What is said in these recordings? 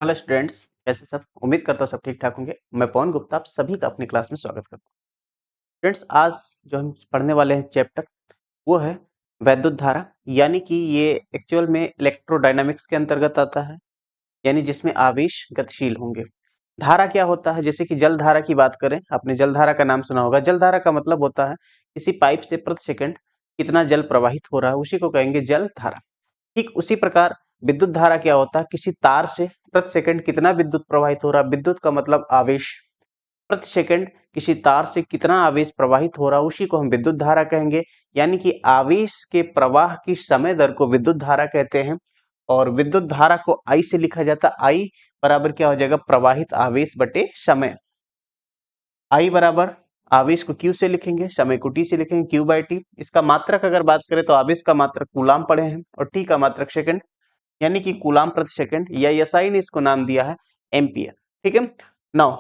Hello students, कैसे सब? उम्मीद करता हूँ सब ठीक ठाक होंगे। मैं पवन गुप्ता आप सभी का अपनी क्लास में स्वागत करता हूँ। स्टूडेंट्स, आज जो हम पढ़ने वाले हैं चैप्टर वो है वैद्युत धारा, यानी कि ये एक्चुअल में इलेक्ट्रोडायनामिक्स के अंतर्गत आता है, यानी जिसमें आवेश गतिशील होंगे। धारा क्या होता है? जैसे कि जल धारा की बात करें, आपने जल धारा का नाम सुना होगा। जल धारा का मतलब होता है किसी पाइप से प्रति सेकंड कितना जल प्रवाहित हो रहा है, उसी को कहेंगे जल धारा। ठीक उसी प्रकार विद्युत धारा क्या होता है? किसी तार से प्रति सेकंड कितना विद्युत प्रवाहित हो रहा है। विद्युत का मतलब आवेश। प्रति सेकंड किसी तार से कितना आवेश प्रवाहित हो रहा है, उसी को हम विद्युत धारा कहेंगे। यानी कि आवेश के प्रवाह की समय दर को विद्युत धारा कहते हैं। और विद्युत धारा को आई से लिखा जाता है। आई बराबर क्या हो जाएगा? प्रवाहित आवेश बटे समय। आई बराबर आवेश को क्यू से लिखेंगे, समय को टी से लिखेंगे, क्यू बाई टी। इसका मात्रक अगर बात करें तो आवेश का मात्रक कूलाम पढ़े हैं और टी का मात्रक सेकंड, यानी कि कूलाम प्रति सेकंड, या एसआई ने इसको नाम दिया है एम्पियर। ठीक है। नाउ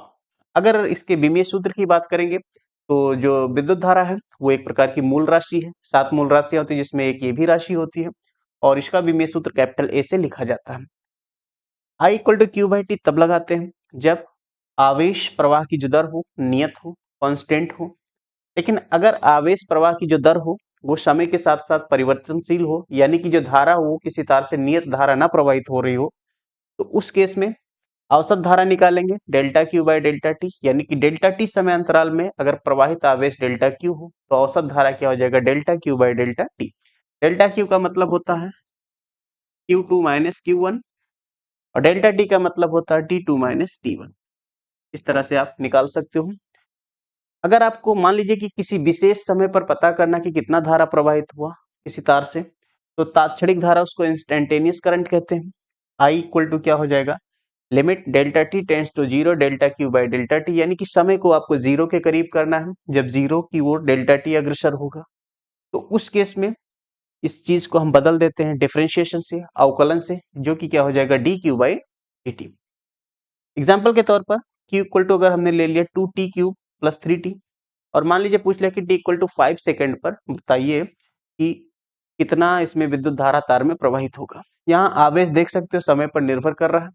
अगर इसके विमीय सूत्र की बात करेंगे तो जो विद्युत धारा है वो एक प्रकार की मूल राशि है। 7 मूल राशियां होती है जिसमें एक ये भी राशि होती है, और इसका विमीय सूत्र कैपिटल ए से लिखा जाता है। I equal to Q by T तब लगाते हैं जब आवेश प्रवाह की जो दर हो नियत हो, कांस्टेंट हो। लेकिन अगर आवेश प्रवाह की जो दर हो वो समय के साथ साथ परिवर्तनशील हो, यानी कि जो धारा हो वो किसी तार से नियत धारा ना प्रवाहित हो रही हो, तो उस केस में औसत धारा निकालेंगे delta Q by delta T. यानी कि डेल्टा टी समय अंतराल में अगर प्रवाहित आवेश डेल्टा क्यू हो तो औसत धारा क्या हो जाएगा? Delta Q by delta T. Delta Q का मतलब होता है Q two minus Q one, और डेल्टा टी का मतलब होता है T two minus T one. इस तरह से आप निकाल सकते हो। अगर आपको मान लीजिए कि किसी विशेष समय पर पता करना कि कितना धारा प्रवाहित हुआ किसी तार से, तो तात्क्षणिक धारा उसको इंस्टेंटेनियस करंट कहते हैं। आई इक्वल टू क्या हो जाएगा? Limit delta T tends to zero delta Q by delta T. यानी कि समय को आपको जीरो के करीब करना है। जब जीरो की ओर डेल्टा टी अग्रसर होगा तो उस केस में इस चीज को हम बदल देते हैं डिफरेंशिएशन से, अवकलन से, जो कि क्या हो जाएगा? D Q by D T. Example के तौर पर क्यू इक्वल टू अगर हमने ले लिया 2t क्यूब प्लस 3t, और मान लीजिए पूछ लिया कि t इक्वल टू 5 सेकेंड पर बताइए कि कितना इसमें विद्युत धारा तार में प्रवाहित होगा। यहाँ आवेश देख सकते हो समय पर निर्भर कर रहा है।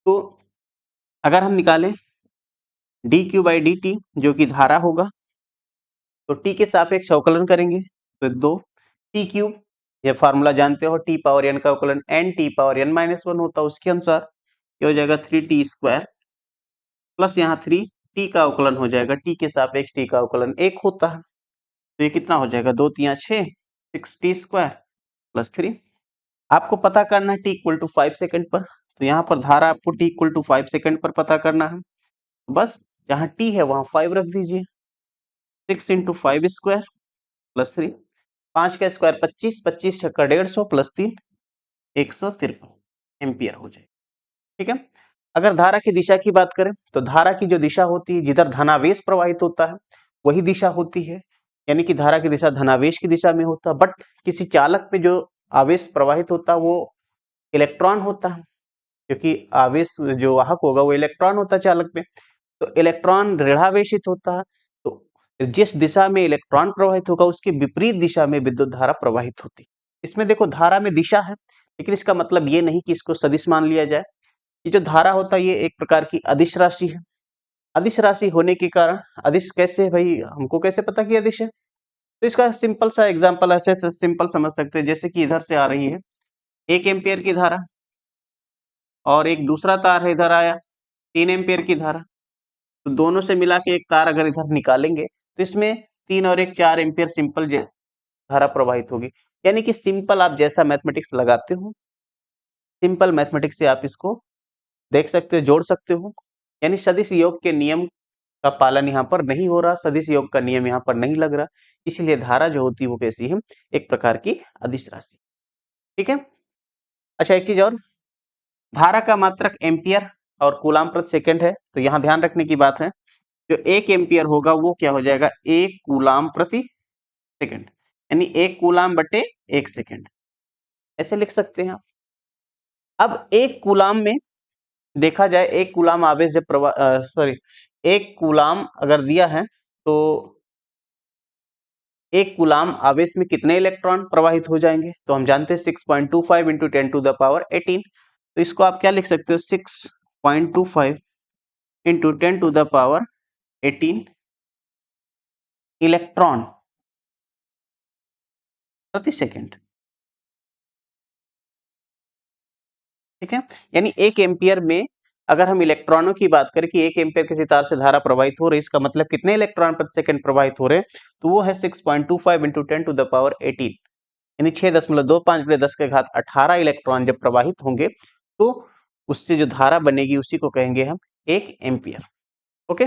तो अगर हम निकालें D Q by D T जो कि धारा होगा, तो टी के सापेक्ष अवकलन करेंगे तो 2 टी क्यूब, ये फार्मूला जानते हो, टी पावर एन का अवकलन N T power N minus one होता है, उसके अनुसार ये हो जाएगा 3t स्क्वायर प्लस यहाँ 3t का अवकलन हो जाएगा, टी के सापेक्ष टी का अवकलन 1 होता है। तो ये कितना हो जाएगा? 2 तिया 6, 6t स्क्वायर प्लस 3। आपको पता करना है t इक्वल टू 5 सेकंड पर, तो यहाँ पर धारा आपको t इक्वल टू 5 सेकंड पर पता करना है। बस जहाँ t है वहां 5 रख दीजिए। 6 इंटू 5 स्क्वायर प्लस 3, 5 का स्क्वायर 25, 25 छक्का 150 प्लस 3 153 एम्पियर हो जाए। ठीक है। अगर धारा की दिशा की बात करें तो धारा की जो दिशा होती है, जिधर धनावेश प्रवाहित होता है वही दिशा होती है। यानी कि धारा की दिशा धनावेश की दिशा में होता है, बट किसी चालक पे जो आवेश प्रवाहित होता है वो इलेक्ट्रॉन होता है, क्योंकि आवेश जो वाहक होगा वो इलेक्ट्रॉन होता है चालक में। तो इलेक्ट्रॉन ऋणावेशित होता है, तो जिस दिशा में इलेक्ट्रॉन प्रवाहित होगा उसके विपरीत दिशा में विद्युत धारा प्रवाहित होती है। इसमें देखो धारा में दिशा है, लेकिन इसका मतलब ये नहीं कि इसको सदिश मान लिया जाए। ये जो धारा होता है ये एक प्रकार की अदिश राशि है। अदिश राशि होने के कारण, अदिश कैसे भाई, हमको कैसे पता कि अदिश है? तो इसका सिंपल सा एग्जांपल ऐसे सिंपल समझ सकते हैं, जैसे कि इधर से आ रही है 1 एम्पियर की धारा, और एक दूसरा तार है इधर आया 3 एम्पियर की धारा। तो दोनों से मिला के एक तार अगर इधर निकालेंगे तो इसमें 3 और 1 4 एम्पियर सिंपल धारा प्रवाहित होगी। यानी कि सिंपल आप जैसा मैथमेटिक्स लगाते हो, सिंपल मैथमेटिक्स से आप इसको देख सकते हो, जोड़ सकते हो। यानी सदिश योग के नियम का पालन यहाँ पर नहीं हो रहा, सदिश योग का नियम यहाँ पर नहीं लग रहा, इसलिए धारा जो होती है वो कैसी है? एक प्रकार की अदिश राशि। ठीक है। अच्छा, एक चीज और, धारा का मात्रक एम्पियर और कूलाम प्रति सेकंड है, तो यहाँ ध्यान रखने की बात है, जो 1 एम्पियर होगा वो क्या हो जाएगा? 1 कूलाम प्रति सेकंड, यानी 1 कूलाम बटे 1 सेकंड, ऐसे लिख सकते हैं आप। अब 1 कूलाम में देखा जाए, 1 कूलाम आवेश जब सॉरी 1 कूलाम अगर दिया है तो 1 कूलाम आवेश में कितने इलेक्ट्रॉन प्रवाहित हो जाएंगे? तो हम जानते हैं 6.25 इंटू 10 टू द पावर 18, तो इसको आप क्या लिख सकते हो, 6.25 इंटू 10⁻18 इलेक्ट्रॉन प्रति सेकेंड। ठीक है, यानी 1 एम्पियर में अगर हम इलेक्ट्रॉनों की बात करें कि 1 एम्पियर किसी तार से धारा प्रवाहित हो रही है, इसका मतलब कितने इलेक्ट्रॉन प्रति सेकंड प्रवाहित हो रहे हैं, तो वो है 6.25 इंटू 10⁻18 यानी 6.25×10⁻18 इलेक्ट्रॉन जब प्रवाहित होंगे तो उससे जो धारा बनेगी उसी को कहेंगे हम 1 एम्पियर। ओके।